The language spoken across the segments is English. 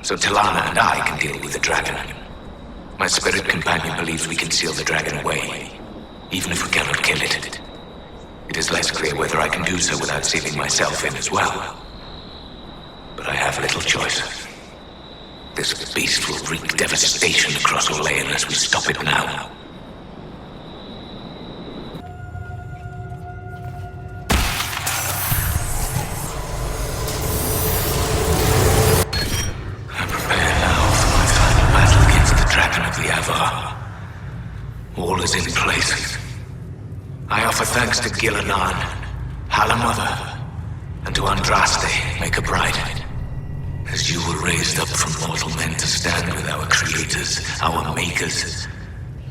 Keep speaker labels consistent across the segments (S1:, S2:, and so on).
S1: so Talana and I can deal with the dragon. My spirit companion believes we can seal the dragon away, even if we cannot kill it. It is less clear whether I can do so without sealing myself in as well. But I have little choice. This beast will wreak devastation across Olay unless we stop it now. I prepare now for my final battle against the Dragon of the Avar. All is in place. I offer thanks to Gilanan, Halamother, and to Andraste, Maker Bride. As you were raised up from mortal men to stand with our creators, our makers,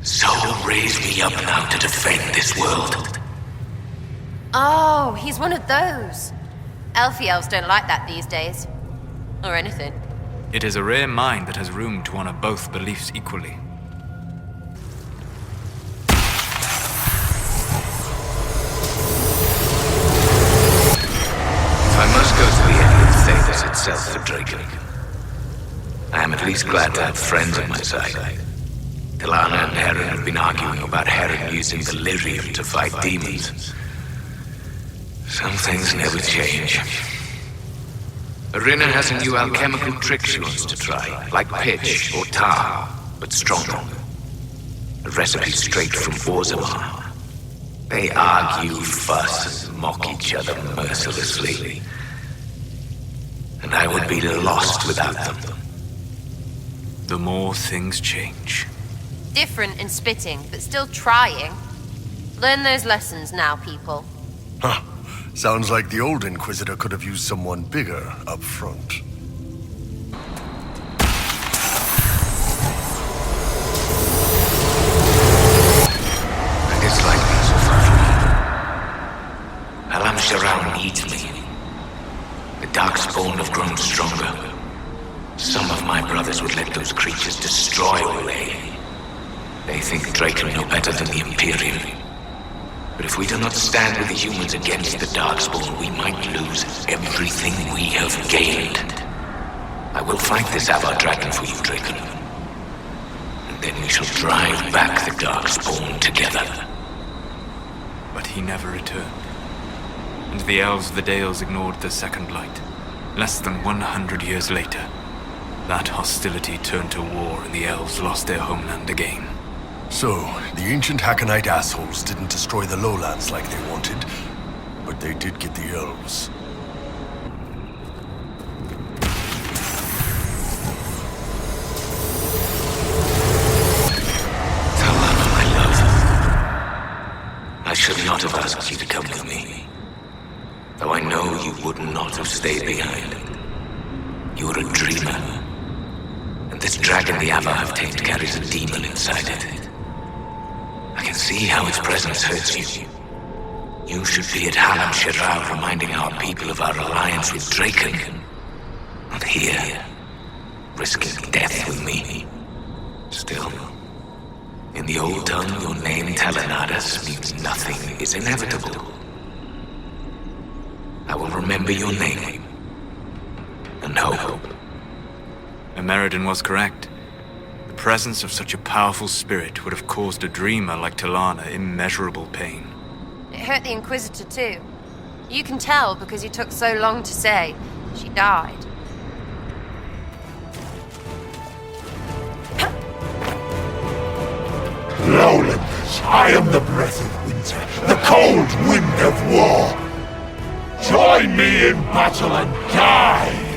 S1: so raise me up now to defend this world.
S2: Oh, he's one of those. Elfie elves don't like that these days. Or anything.
S3: It is a rare mind that has room to honor both beliefs equally.
S1: I must go to the end of Thedas itself for Draken. I am at least glad to have friends on my side. Talana and Heron have been arguing about Heron using the lyrium to fight demons. Some things never change. Arina has a new alchemical trick she wants to try, like pitch or tar, but stronger. A recipe straight from Orzammar. They argue, fuss, and mock each other mercilessly. And I would be lost without them.
S3: The more things change.
S2: Different in spitting, but still trying. Learn those lessons now, people.
S4: Huh. Sounds like the old Inquisitor could have used someone bigger up front.
S1: I dislike being so far from you. Alam Sharal needs me. The Darkspawn have grown stronger. Some of my brothers would let those creatures destroy Olay. They think Draken know better than the Imperium. But if we do not stand with the humans against the Darkspawn, we might lose everything we have gained. I will fight this Avar Dragon for you, Draken. And then we shall drive back the Darkspawn together.
S3: But he never returned. And the elves of the Dales ignored the Second Light. Less than 100 years later, that hostility turned to war and the elves lost their homeland again.
S4: So, the ancient Hakanite assholes didn't destroy the lowlands like they wanted, but they did get the elves.
S1: Talana, my love. I should not have asked you to come with me. Though I know you would not have stayed behind. You are a dreamer. And this dragon the Avar have tamed carries a demon inside it. I can see how its presence hurts you. You should be at Halam Shiral reminding our people of our alliance with Draken. Not here, risking death with me. Still, in the old tongue, your name Telenadas means nothing is inevitable. I will remember your name. And hope.
S3: Emeridin was correct. The presence of such a powerful spirit would have caused a dreamer like Talana immeasurable pain.
S2: It hurt the Inquisitor too. You can tell because you took so long to say she died.
S5: Lowlanders, I am the breath of winter, the cold wind of war. Join me in battle and die!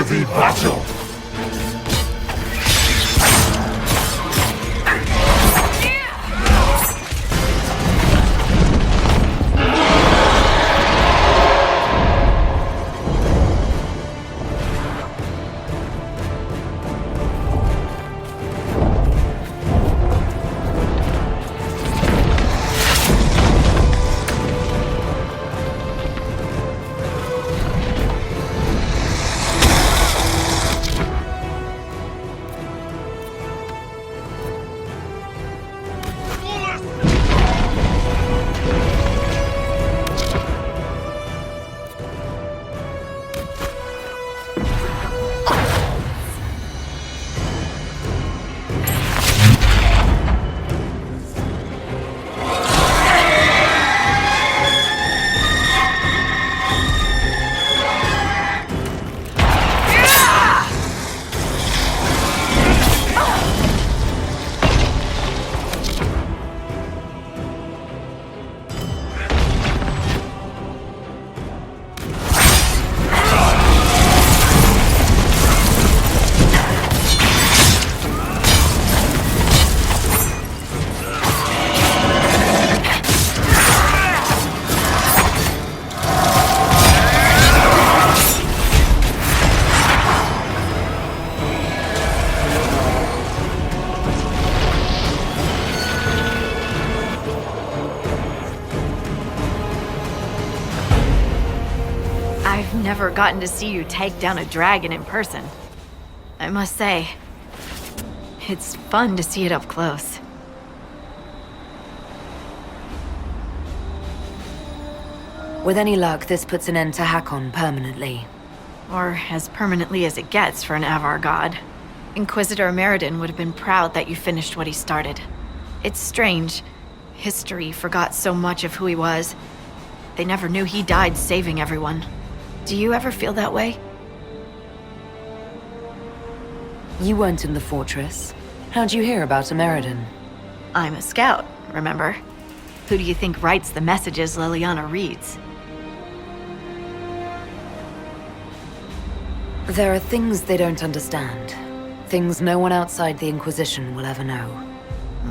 S5: worthy battle!
S6: Never gotten to see you take down a dragon in person. I must say, it's fun to see it up close.
S7: With any luck, this puts an end to Hakon permanently.
S6: Or as permanently as it gets for an Avar god. Inquisitor Meriden would have been proud that you finished what he started. It's strange. History forgot so much of who he was. They never knew he died saving everyone. Do you ever feel that way?
S7: You weren't in the fortress. How'd you hear about Meriden?
S6: I'm a scout, remember? Who do you think writes the messages Liliana reads?
S7: There are things they don't understand. Things no one outside the Inquisition will ever know.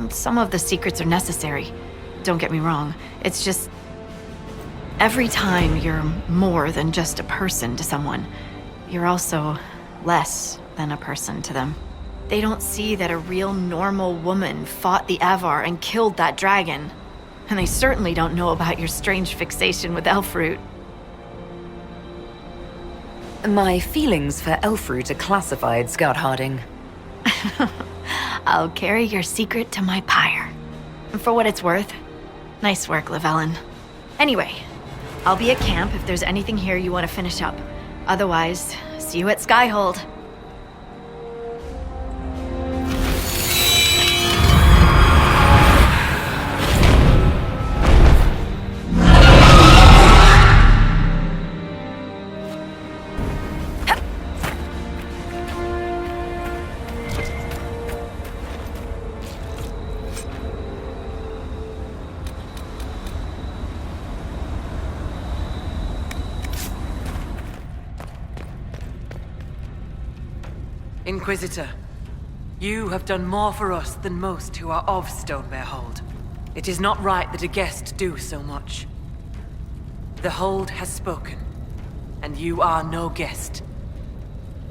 S6: Some of the secrets are necessary. Don't get me wrong. It's just... every time you're more than just a person to someone, you're also less than a person to them. They don't see that a real normal woman fought the Avar and killed that dragon. And they certainly don't know about your strange fixation with Elfroot.
S7: My feelings for Elfroot are classified, Scout Harding.
S6: I'll carry your secret to my pyre. And for what it's worth, nice work, Llewellyn. Anyway, I'll be at camp if there's anything here you want to finish up. Otherwise, see you at Skyhold.
S8: Inquisitor, you have done more for us than most who are of Stonebear Hold. It is not right that a guest do so much. The Hold has spoken, and you are no guest.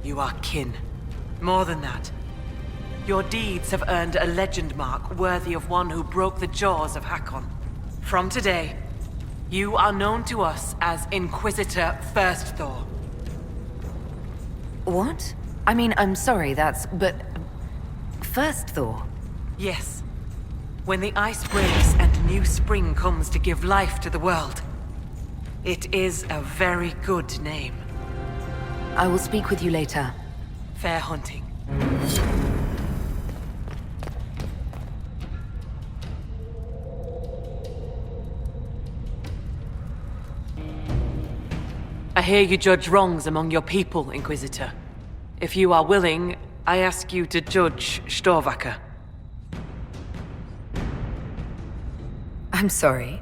S8: You are kin. More than that, your deeds have earned a legend mark worthy of one who broke the jaws of Hakon. From today, you are known to us as Inquisitor First Thor.
S7: What? I mean, I'm sorry, but... First Thor?
S8: Yes. When the ice breaks and new spring comes to give life to the world. It is a very good name.
S7: I will speak with you later.
S8: Fair hunting. I hear you judge wrongs among your people, Inquisitor. If you are willing, I ask you to judge Storvaker.
S7: I'm sorry.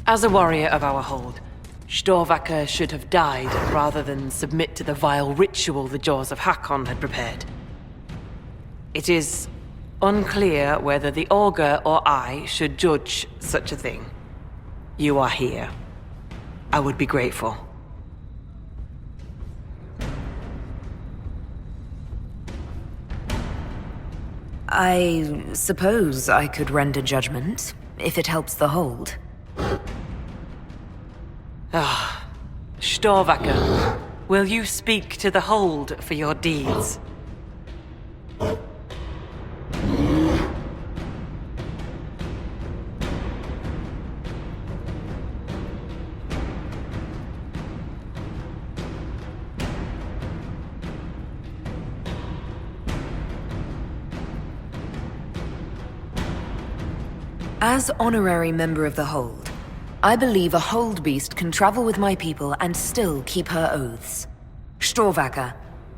S8: As a warrior of our hold, Storvaker should have died rather than submit to the vile ritual the Jaws of Hakon had prepared. It is unclear whether the Augur or I should judge such a thing. You are here. I would be grateful.
S7: I suppose I could render judgment, if it helps the hold.
S8: Storvaker, will you speak to the Hold for your deeds?
S7: As honorary member of the Hold, I believe a Hold Beast can travel with my people and still keep her oaths. Storvaker,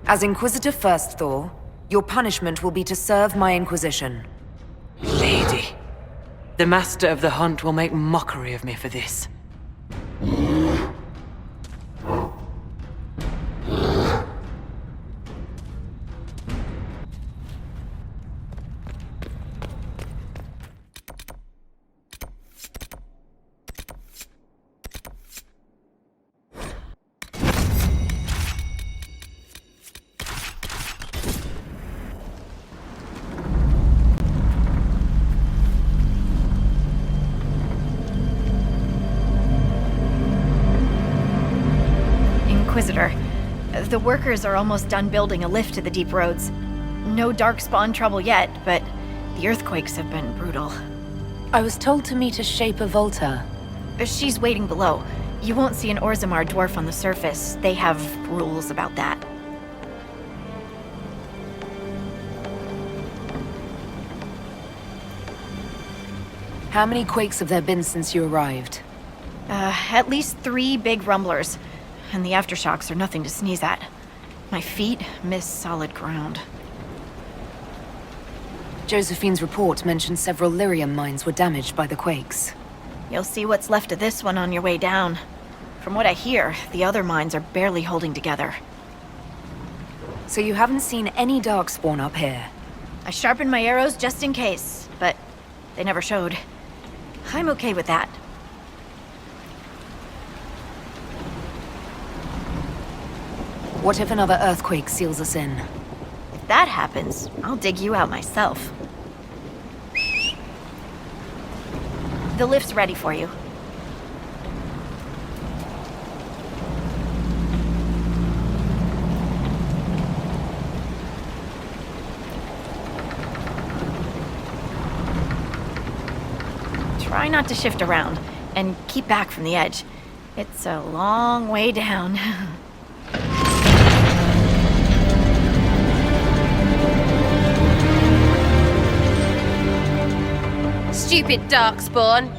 S7: as Inquisitor First Thor, your punishment will be to serve my Inquisition.
S8: Lady, the Master of the Hunt will make mockery of me for this.
S6: Inquisitor, the workers are almost done building a lift to the deep roads. No darkspawn trouble yet, but the earthquakes have been brutal.
S7: I was told to meet a Shaper Volta.
S6: She's waiting below. You won't see an Orzammar dwarf on the surface. They have rules about that.
S7: How many quakes have there been since you arrived?
S6: At least 3 big rumblers. And the aftershocks are nothing to sneeze at. My feet miss solid ground.
S7: Josephine's report mentioned several lyrium mines were damaged by the quakes.
S6: You'll see what's left of this one on your way down. From what I hear, the other mines are barely holding together.
S7: So you haven't seen any darkspawn up here?
S6: I sharpened my arrows just in case, but they never showed. I'm okay with that.
S7: What if another earthquake seals us in?
S6: If that happens, I'll dig you out myself. The lift's ready for you. Try not to shift around, and keep back from the edge. It's a long way down.
S2: Stupid darkspawn.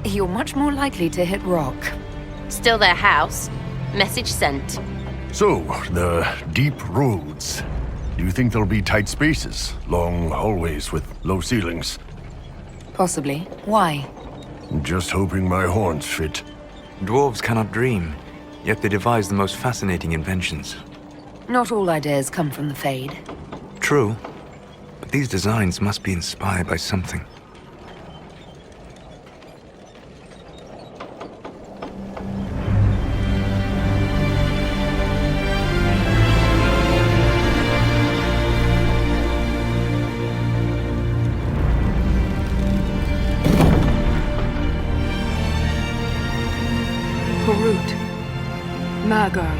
S7: You're much more likely to hit rock.
S2: Still their house. Message sent.
S4: So, the deep roads. Do you think there'll be tight spaces? Long hallways with low ceilings?
S7: Possibly. Why?
S4: Just hoping my horns fit.
S3: Dwarves cannot dream, yet they devise the most fascinating inventions.
S7: Not all ideas come from the Fade.
S3: True, but these designs must be inspired by something.
S9: Harut, Magar,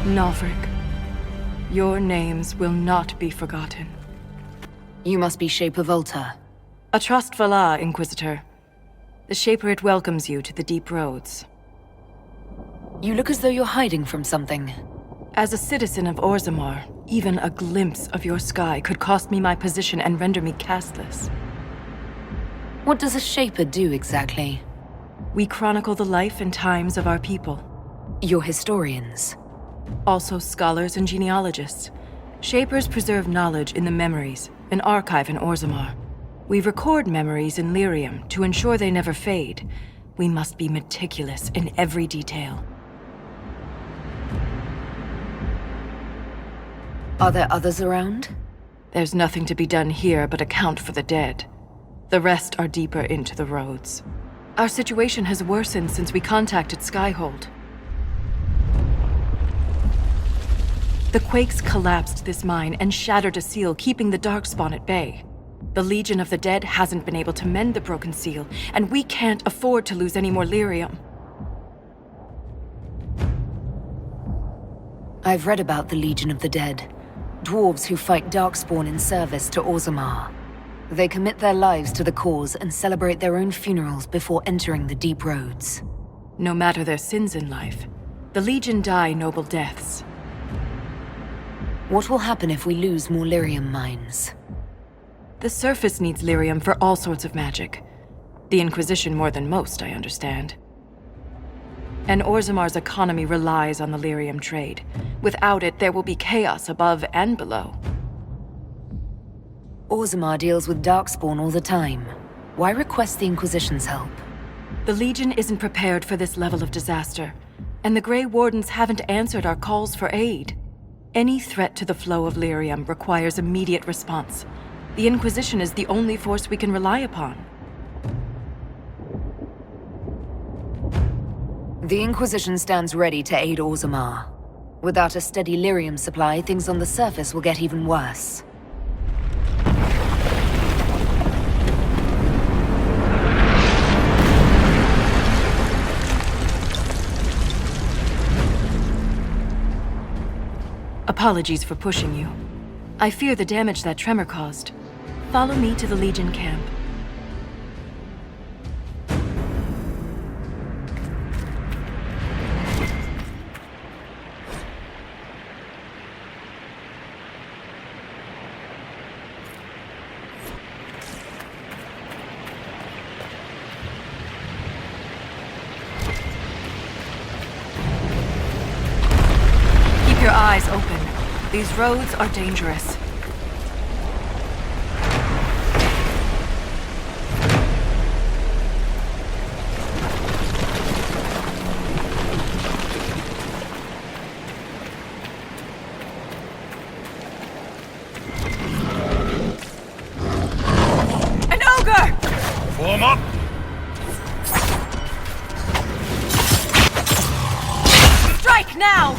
S9: Nalfric, your names will not be forgotten.
S7: You must be Shaper Volta.
S9: A trust Valar, Inquisitor. The Shaper it welcomes you to the deep roads.
S7: You look as though you're hiding from something.
S9: As a citizen of Orzammar, even a glimpse of your sky could cost me my position and render me castless.
S7: What does a Shaper do exactly?
S9: We chronicle the life and times of our people.
S7: You're historians.
S9: Also scholars and genealogists. Shapers preserve knowledge in the memories, an archive in Orzammar. We record memories in Lyrium to ensure they never fade, We must be meticulous in every detail.
S7: Are there others around?
S9: There's nothing to be done here but account for the dead. The rest are deeper into the roads. Our situation has worsened since we contacted Skyhold. The quakes collapsed this mine and shattered a seal, keeping the Darkspawn at bay. The Legion of the Dead hasn't been able to mend the broken seal, and we can't afford to lose any more lyrium.
S7: I've read about the Legion of the Dead. Dwarves who fight Darkspawn in service to Orzammar. They commit their lives to the cause and celebrate their own funerals before entering the deep roads.
S9: No matter their sins in life, the Legion die noble deaths.
S7: What will happen if we lose more lyrium mines?
S9: The surface needs lyrium for all sorts of magic. The Inquisition more than most, I understand. And Orzammar's economy relies on the lyrium trade. Without it, there will be chaos above and below.
S7: Orzammar deals with Darkspawn all the time. Why request the Inquisition's help?
S9: The Legion isn't prepared for this level of disaster, and the Grey Wardens haven't answered our calls for aid. Any threat to the flow of lyrium requires immediate response. The Inquisition is the only force we can rely upon.
S7: The Inquisition stands ready to aid Orzammar. Without a steady lyrium supply, things on the surface will get even worse.
S9: Apologies for pushing you. I fear the damage that tremor caused. Follow me to the Legion camp. Keep your eyes open. These roads are dangerous. An ogre!
S4: Form up!
S9: Strike now!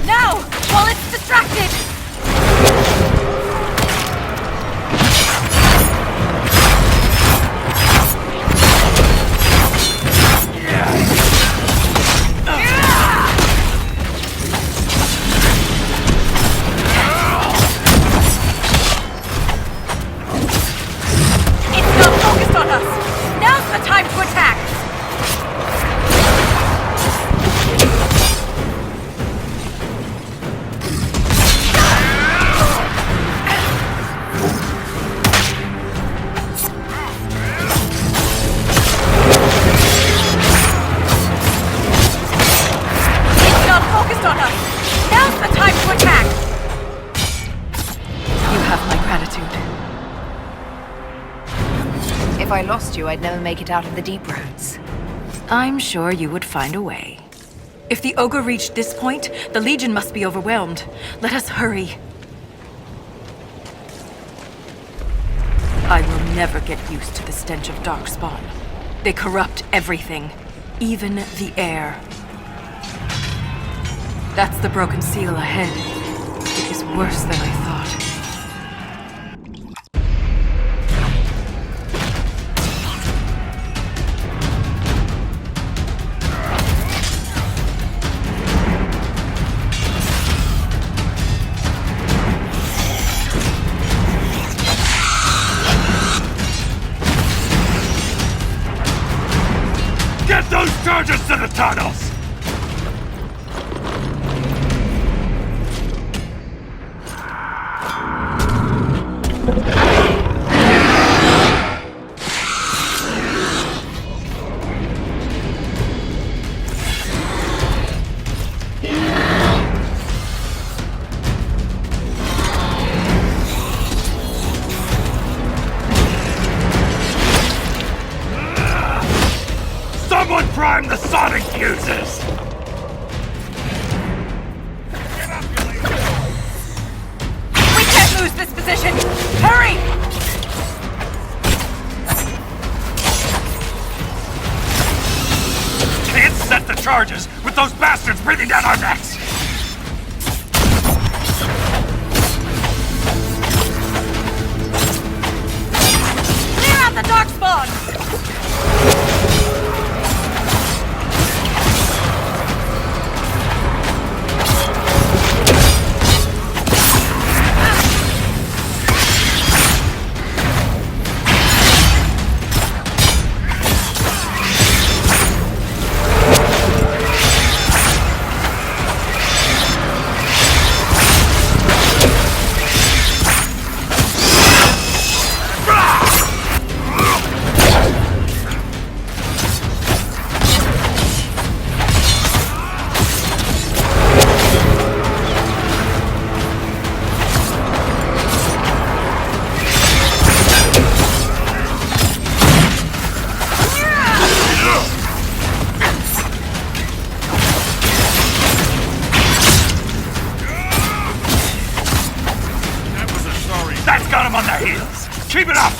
S9: Now! While it's distracted! It's not focused on us! Now's the time to attack! It's not focused on us! Now's the time to attack! You have my gratitude.
S7: If I lost you, I'd never make it out of the deep roads.
S9: I'm sure you would find a way. If the ogre reached this point, the Legion must be overwhelmed. Let us hurry. I will never get used to the stench of Darkspawn. They corrupt everything, even the air. That's the broken seal ahead. It is worse than I thought.
S5: Get those charges to the tunnels! time the sonic fuses!
S8: We can't lose this position! Hurry!
S5: Can't set the charges with those bastards breathing down our necks!
S8: Clear out the darkspawn!
S5: That's got them on their heels! Keep it up!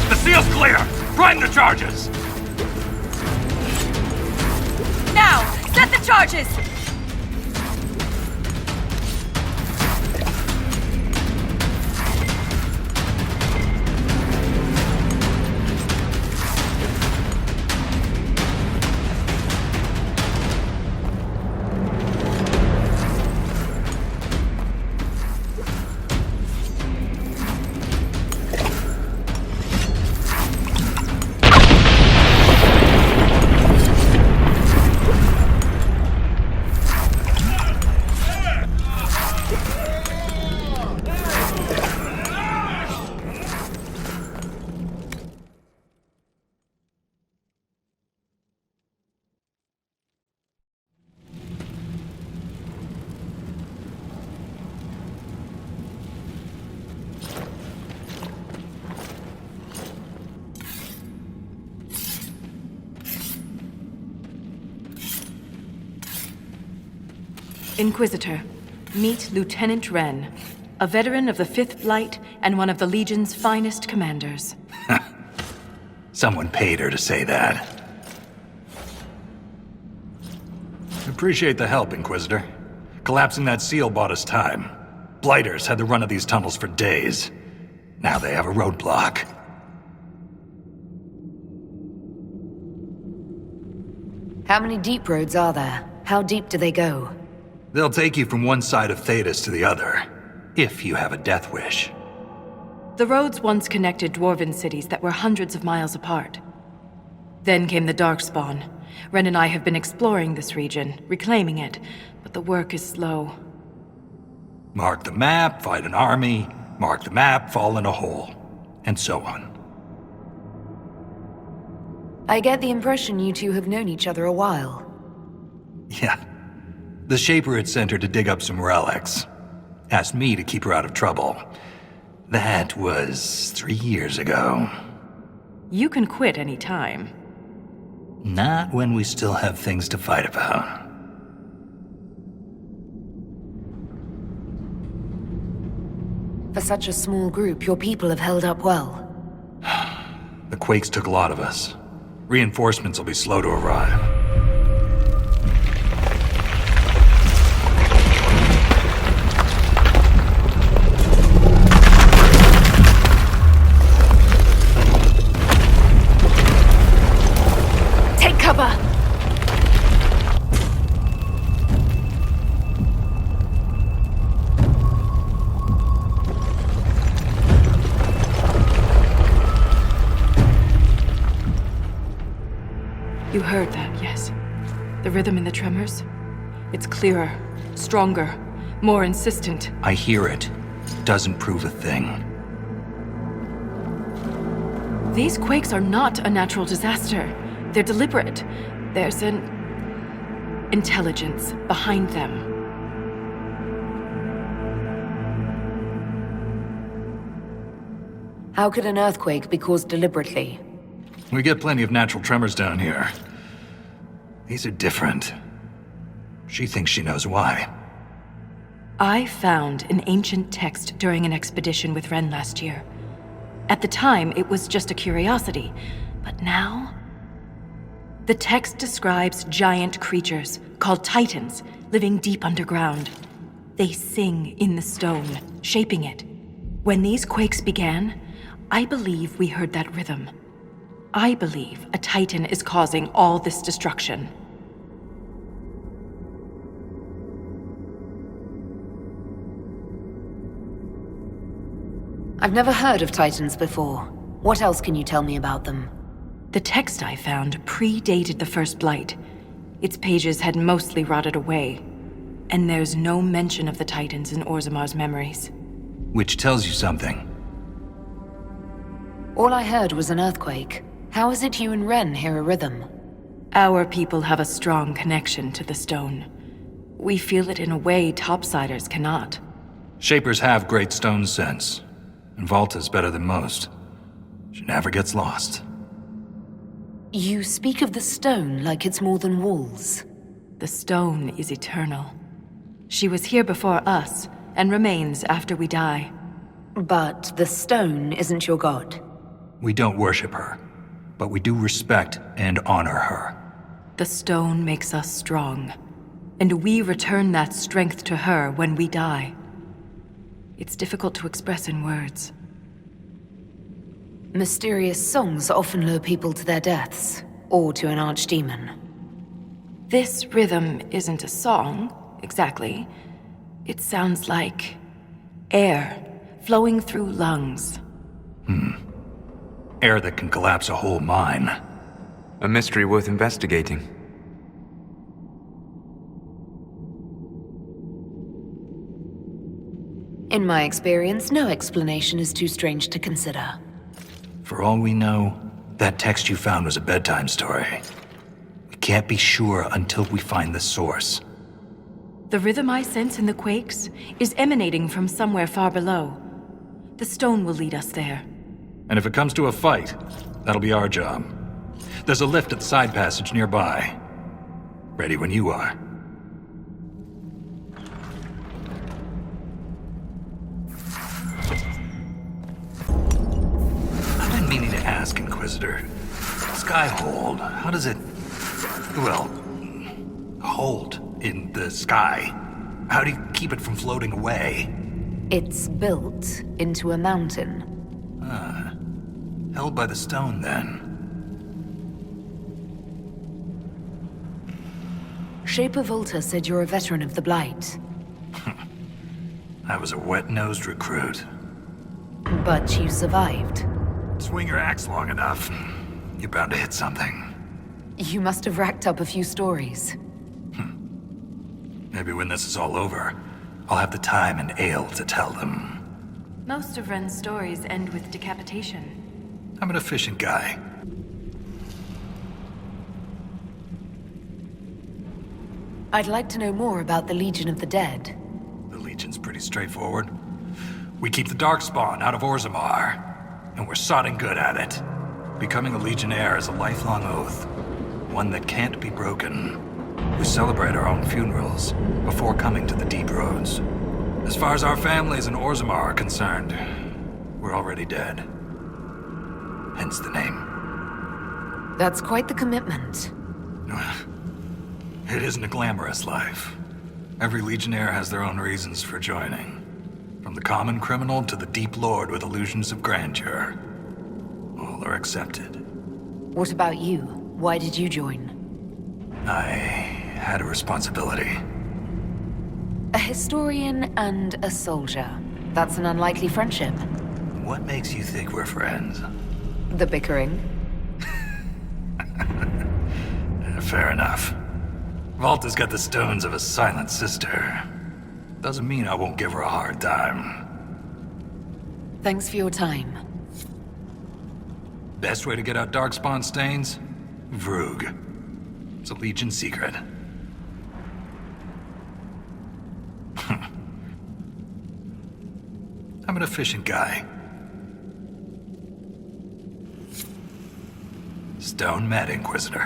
S5: The seal's clear! Prime the charges!
S8: Now, set the charges!
S9: Inquisitor, meet Lieutenant Wren, a veteran of the 5th Flight and one of the Legion's finest commanders.
S10: Someone paid her to say that. Appreciate the help, Inquisitor. Collapsing that seal bought us time. Blighters had the run of these tunnels for days. Now they have a roadblock.
S7: How many deep roads are there? How deep do they go?
S10: They'll take you from one side of Thetis to the other, if you have a death wish.
S9: The roads once connected dwarven cities that were hundreds of miles apart. Then came the Darkspawn. Ren and I have been exploring this region, reclaiming it, but the work is slow.
S10: Mark the map, fight an army. Mark the map, fall in a hole. And so on.
S7: I get the impression you two have known each other a while.
S10: Yeah. The Shaper had sent her to dig up some relics. Asked me to keep her out of trouble. That was 3 years ago.
S9: You can quit any time.
S10: Not when we still have things to fight about.
S7: For such a small group, your people have held up well.
S10: The quakes took a lot of us. Reinforcements will be slow to arrive.
S7: Take cover!
S9: You heard that, yes? The rhythm in the tremors? It's clearer, stronger, more insistent.
S10: I hear it. Doesn't prove a thing.
S9: These quakes are not a natural disaster. They're deliberate. There's an intelligence behind them.
S7: How could an earthquake be caused deliberately?
S10: We get plenty of natural tremors down here. These are different. She thinks she knows why.
S9: I found an ancient text during an expedition with Ren last year. At the time, it was just a curiosity, but now... The text describes giant creatures, called Titans, living deep underground. They sing in the stone, shaping it. When these quakes began, I believe we heard that rhythm. I believe a Titan is causing all this destruction.
S7: I've never heard of Titans before. What else can you tell me about them?
S9: The text I found predated the First Blight. Its pages had mostly rotted away, and there's no mention of the Titans in Orzamar's memories.
S10: Which tells you something.
S7: All I heard was an earthquake. How is it you and Ren hear a rhythm?
S9: Our people have a strong connection to the stone. We feel it in a way topsiders cannot.
S10: Shapers have great stone sense, and Volta's better than most. She never gets lost.
S7: You speak of the stone like it's more than walls.
S9: The stone is eternal. She was here before us, and remains after we die.
S7: But the stone isn't your god.
S10: We don't worship her, but we do respect and honor her.
S9: The stone makes us strong, and we return that strength to her when we die. It's difficult to express in words.
S7: Mysterious songs often lure people to their deaths, or to an archdemon.
S9: This rhythm isn't a song, exactly. It sounds like air flowing through lungs.
S10: Air that can collapse a whole mine.
S3: A mystery worth investigating.
S7: In my experience, no explanation is too strange to consider.
S10: For all we know, that text you found was a bedtime story. We can't be sure until we find the source.
S9: The rhythm I sense in the quakes is emanating from somewhere far below. The stone will lead us there.
S10: And if it comes to a fight, that'll be our job. There's a lift at the side passage nearby. Ready when you are. I've been meaning to ask, Inquisitor. Skyhold, how does it... well... hold in the sky? How do you keep it from floating away?
S7: It's built into a mountain.
S10: Held by the stone, then.
S7: Shaper Volta said you're a veteran of the Blight.
S10: I was a wet-nosed recruit.
S7: But you survived.
S10: Swing your axe long enough, you're bound to hit something.
S7: You must have racked up a few stories.
S10: Maybe when this is all over, I'll have the time and ale to tell them.
S9: Most of Ren's stories end with decapitation.
S10: I'm an efficient guy.
S7: I'd like to know more about the Legion of the Dead.
S10: The Legion's pretty straightforward. We keep the Darkspawn out of Orzammar, and we're sodding good at it. Becoming a Legionnaire is a lifelong oath, one that can't be broken. We celebrate our own funerals before coming to the Deep Roads. As far as our families in Orzammar are concerned, we're already dead. Hence the name.
S7: That's quite the commitment.
S10: It isn't a glamorous life. Every Legionnaire has their own reasons for joining. From the common criminal to the deep lord with illusions of grandeur. All are accepted.
S7: What about you? Why did you join?
S10: I had a responsibility.
S7: A historian and a soldier. That's an unlikely friendship.
S10: What makes you think we're friends?
S7: The bickering.
S10: Fair enough. Volta's got the stones of a silent sister. Doesn't mean I won't give her a hard time.
S7: Thanks for your time.
S10: Best way to get out Darkspawn stains? Vroog. It's a Legion secret. I'm an efficient guy. Stone met, Inquisitor.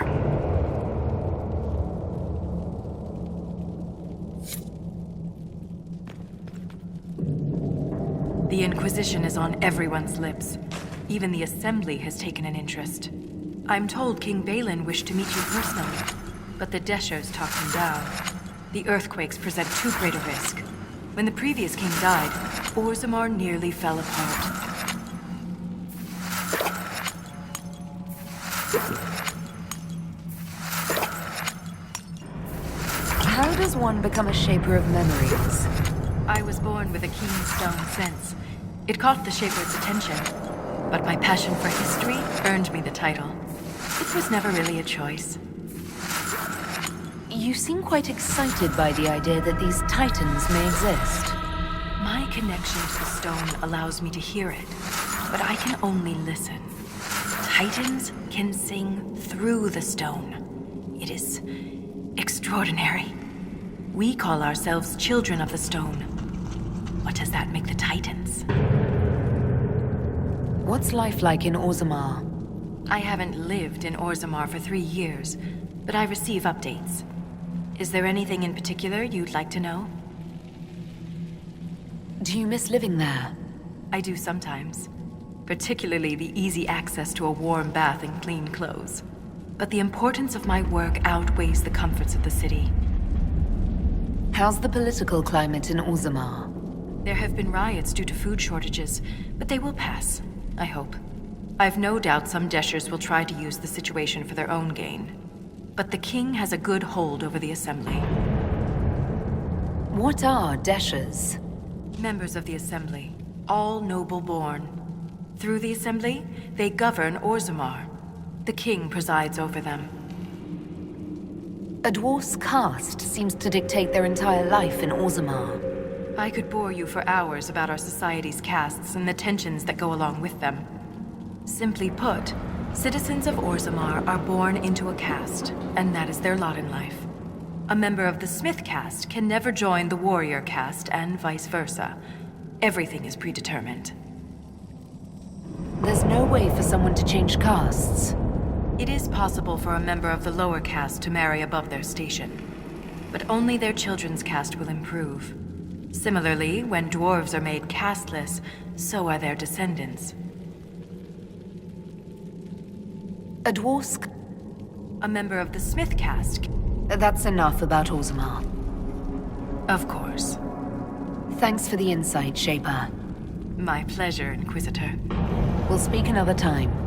S9: The Inquisition is on everyone's lips. Even the Assembly has taken an interest. I'm told King Balin wished to meet you personally, but the Deshers talked him down. The earthquakes present too great a risk. When the previous king died, Orzammar nearly fell apart.
S7: How does one become a shaper of memories?
S9: I was born with a keen stone sense. It caught the Shaper's attention, but my passion for history earned me the title. It was never really a choice.
S7: You seem quite excited by the idea that these titans may exist.
S9: My connection to the stone allows me to hear it, but I can only listen. Titans can sing through the stone. It is extraordinary. We call ourselves children of the stone. What does that make the titans?
S7: What's life like in Orzammar?
S9: I haven't lived in Orzammar for 3 years, but I receive updates. Is there anything in particular you'd like to know?
S7: Do you miss living there?
S9: I do sometimes. Particularly the easy access to a warm bath and clean clothes. But the importance of my work outweighs the comforts of the city.
S7: How's the political climate in Orzammar?
S9: There have been riots due to food shortages, but they will pass, I hope. I've no doubt some Deshers will try to use the situation for their own gain. But the king has a good hold over the Assembly.
S7: What are Deshers?
S9: Members of the Assembly, all noble-born. Through the Assembly, they govern Orzammar. The king presides over them.
S7: A dwarf's caste seems to dictate their entire life in Orzammar.
S9: I could bore you for hours about our society's castes and the tensions that go along with them. Simply put, citizens of Orzammar are born into a caste, and that is their lot in life. A member of the Smith caste can never join the warrior caste, and vice versa. Everything is predetermined.
S7: There's no way for someone to change castes.
S9: It is possible for a member of the lower caste to marry above their station, but only their children's caste will improve. Similarly, when dwarves are made casteless, so are their descendants.
S7: A dwarf's...
S9: A member of the Smith caste.
S7: That's enough about Orzammar.
S9: Of course.
S7: Thanks for the insight, Shaper.
S9: My pleasure, Inquisitor.
S7: We'll speak another time.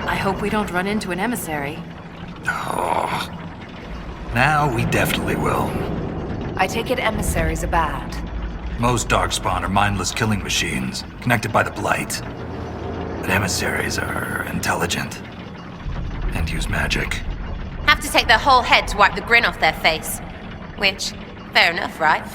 S9: I hope we don't run into an emissary.
S10: Oh. Now we definitely will.
S7: I take it emissaries are bad.
S10: Most Darkspawn are mindless killing machines, connected by the Blight. But emissaries are intelligent. And use magic.
S2: Have to take their whole head to wipe the grin off their face. Which, fair enough, right?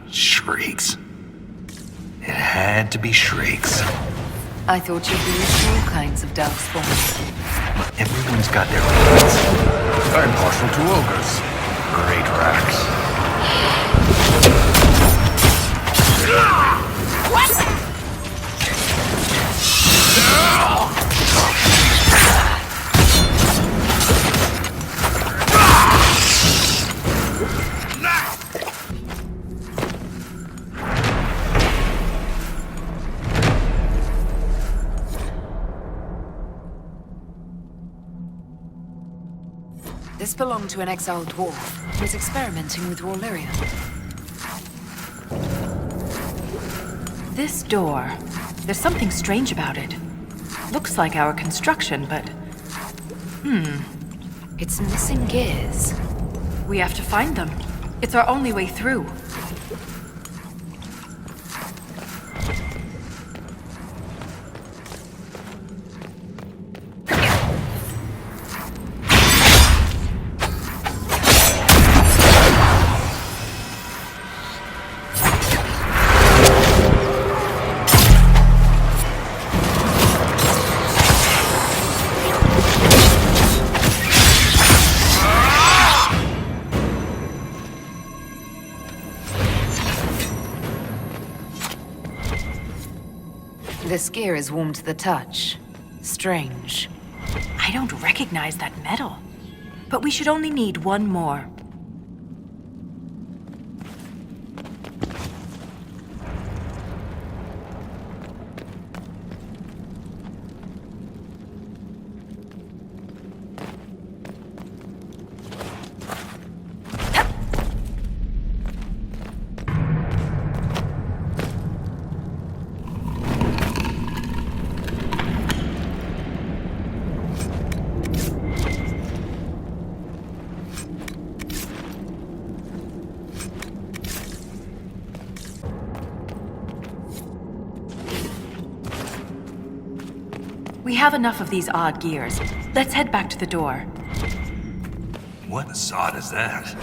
S10: Shrieks. It had to be shrieks.
S7: I thought you'd be used to all kinds of darkspawn.
S10: Everyone's got their limits.
S4: I'm partial to ogres. Great racks.
S7: This belonged to an exiled dwarf who was experimenting with raw lyrium.
S9: This door. There's something strange about it. Looks like our construction, but...
S7: It's missing gears.
S9: we have to find them. It's our only way through.
S7: This gear is warm to the touch. Strange.
S9: I don't recognize that metal. But we should only need one more. We have enough of these odd gears. Let's head back to the door.
S10: What sod is that?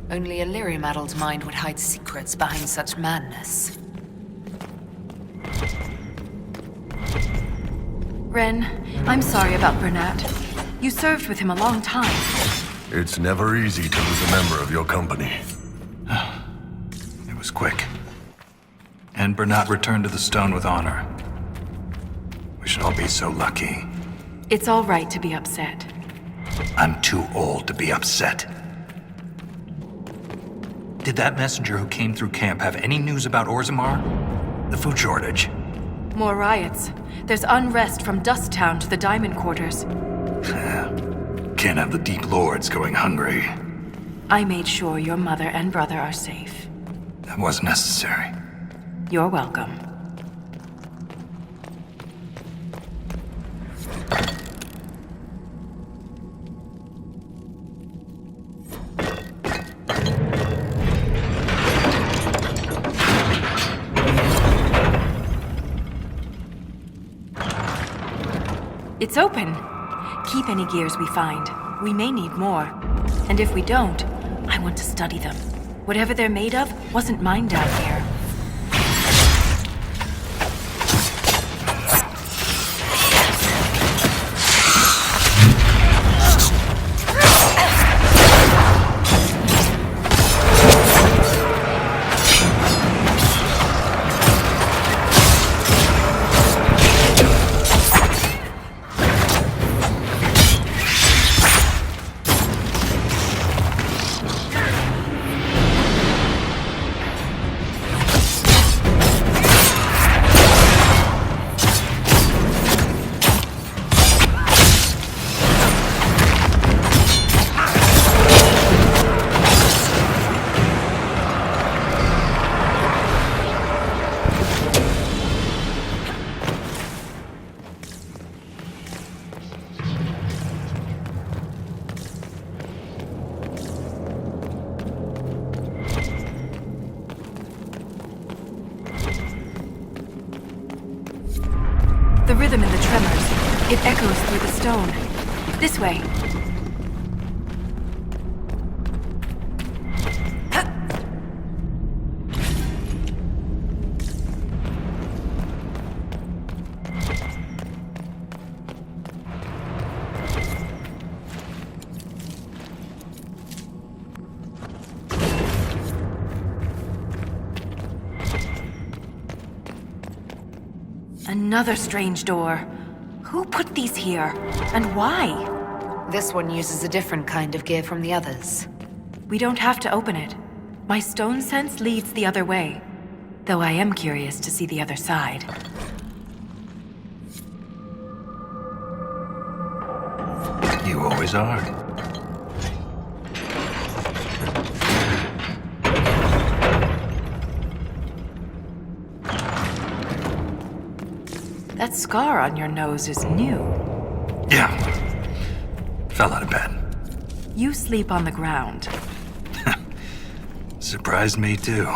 S7: Only a lyrium-addled mind would hide secrets behind such madness.
S9: Ren, I'm sorry about Bernat. You served with him a long time.
S4: It's never easy to lose a member of your company.
S10: It was quick. And Bernat returned to the stone with honor. We should all be so lucky.
S9: It's all right to be upset.
S10: I'm too old to be upset. Did that messenger who came through camp have any news about Orzammar? The food shortage?
S9: More riots. There's unrest from Dust Town to the Diamond Quarters.
S10: Can't have the Deep Lords going hungry.
S9: I made sure your mother and brother are safe.
S10: That wasn't necessary.
S9: You're welcome. It's open. Keep any gears we find. We may need more. And if we don't, I want to study them. Whatever they're made of wasn't mine down here. It echoes through the stone. This way. Another strange door. Who put these here? And why?
S7: This one uses a different kind of gear from the others.
S9: We don't have to open it. My stone sense leads the other way. Though I am curious to see the other side.
S10: You always are.
S9: That scar on your nose is new.
S10: Yeah. Fell out of bed.
S9: You sleep on the ground.
S10: Surprised me too.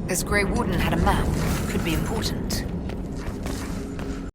S7: This Grey Warden had a map. Could be important.